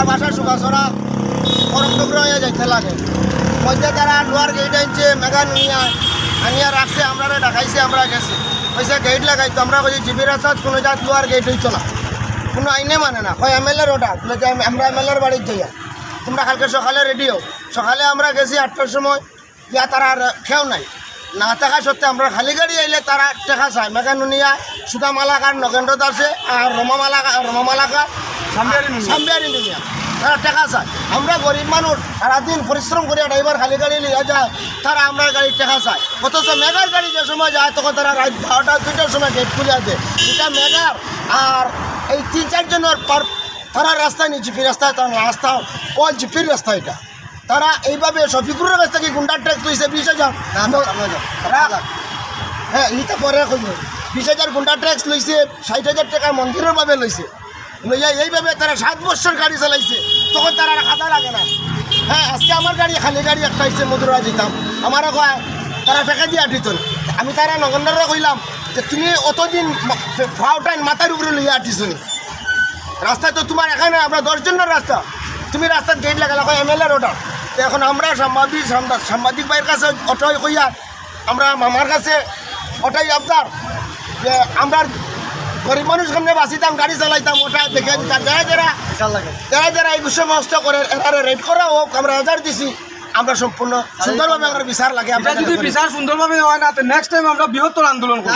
আমার বাসা সুগাছড়া করমটুকরা হয়ে যাইতে লাগে মধ্যে তারা লোয়ার গেট আনছে মেগা নিয়া আনিয়া রাখছে আমরা দেখাইছে আমরা গেছি পয়সা গেট লাগাইতো আমরা বলছি জিবি রাস্তাত কোনো জাত লোয়ার গেট হইতো না কোনো আইনে মানে না হয় এমএলএর ওটা আমরা এমএলএর বাড়ির যাইয়া তোমরা কালকে সকালে রেডি হও সকালে আমরা গেছি 8টার সময় ইয়া তারা খেও নাই না থাকা সত্ত্বে আমরা খালি গাড়ি আইলে তারা টেকা চায় মেকানুনিয়া সুদামালাকার নগেন্দ্র দাসে আর রমামালাকার সাম্বিয়ারি নিয়া তারা টেকা চায় আমরা গরিব মানুষ সারাদিন পরিশ্রম করে ড্রাইভার খালি গাড়ি লিয়া যায় তারা আমরা গাড়ির টেকা চায় অথচ মেগার গাড়ি যে সময় যায় তখন তারা রাত 12টা 2টার সময় গেট খুলে দেয় এটা মেগার আর এই 3-4 জনের তারা রাস্তায় নিয়ে জিপির রাস্তায় তার রাস্তা ও জিপির রাস্তা এটা তারা এইভাবে শফিকুরের কাছ থেকে গুন্ডার ট্যাক্স লইছে 20,000 হ্যাঁ এইটা পরে কইব 20,000 গুন্ডার ট্যাক্স লইছে 60,000 টাকা মন্দিরের ভাবে লইছে লইয়া এইভাবে তারা 7 বছর গাড়ি চালাইছে তখন তারা খাতা লাগে না হ্যাঁ আজকে আমার গাড়ি খালি গাড়ি একটা হচ্ছে মধুরা দিতাম আমারও কয় তারা ফেঁকে দিয়ে আঠিত আমি তারা নগেন্দ্ররা কইলাম যে তুমি অতদিন ফাউটাইন মাথার উপরে লইয়া আঠিস রাস্তায় তো তোমার এখানে আমরা 10 জনের রাস্তা তুমি রাস্তার গেট লাগালা কয় এমএলএর ওটা তো এখন আমরা সাংবাদিক ভাইয়ের কাছে ওটাই কইয়া আমরা মামার কাছে ওটাই আবদার যে আমরা গরিব মানুষ সামনে বাঁচিতাম গাড়ি চালাইতাম ওটা দেখে দিতাম যারা এই সমস্ত করে এরা রেড করা হোক আমরা হাজার দিছি আমরা সম্পূর্ণ সুন্দরভাবে আমরা বিচার লাগে আমরা যদি বিচার সুন্দরভাবে হয় না তো নেক্সট টাইম আমরা বৃহত্তর আন্দোলন করব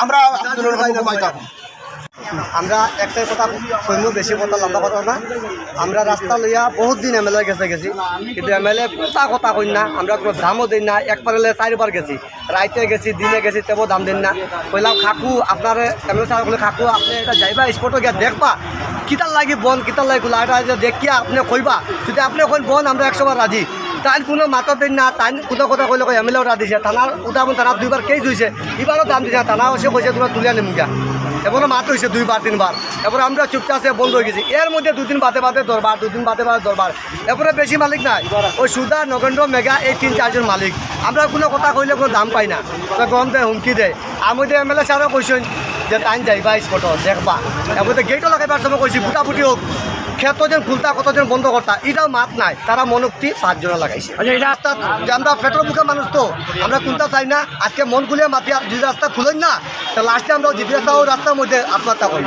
আমরা আন্দোলন ঘুমাই থাকবো আমরা একটাই কথা কইম বেশি কথা লম্বা কথা না আমরা রাস্তা লইয়া বহুত দিন এমএলএ গেছি কিন্তু এমএলএ কথা কই না আমরা কোনো দামও দিই না একবারে 4বার গেছি রাইতে গেছি দিনে গেছি তেও দাম দিন না কইলাম খাকু আপনার এমএলএ সাহেব বলে খাকু আপনি এটা যাইবা স্পটে গিয়া দেখবা কিতার লাগি বন কিতার লাগি গুলা এটা দেখিয়া আপনি কইবা যদি আপনি কইন বন আমরা 100বার রাজি তাই কোনো মাত দিন না তাই কোনো কথা কইলে কই এমএলএ ওটা দিছে থানার উদাহরণ থানার 2বার কেস হয়েছে এবারও দাম দিছে থানা এসে কইছে তোমরা তুলিয়া নিম গিয়া এবারও মাত হয়েছে 2বার 3বার এরপরে আমরা চুপচাপে বন্ধ হয়ে গেছি এর মধ্যে 2 দিন বাদে দরবার 2 দিন বাদে দরবার এরপরে বেশি মালিক নাই ওই সুধা নগেন্দ্র মেগা এই 3-4 জন মালিক আমরা কোনো কথা কইলে কোনো দাম পাই না গরম দেয় হুমকি দেয় আমি এমএলএ সাহেব কইছেন যে টাইম যাইবা স্পট দেখবা এরপরে গেটও লাগাইবার সময় কইছি বুটাবুটি হোক ক্ষেত্র যেন খুলতা কতজন বন্ধ করতা এটাও মাত নাই তারা মনোক্তি 5 জনে লাগাইছে এই রাস্তা আমরা পেট্রোল মুখে মানুষ তো আমরা কোনটা চাই না আজকে মন খুলে মাতি যদি রাস্তা খুলেন না তো লাস্টে আমরা জিপি রাস্তা ও রাস্তার মধ্যে আত্মহত্যা করি।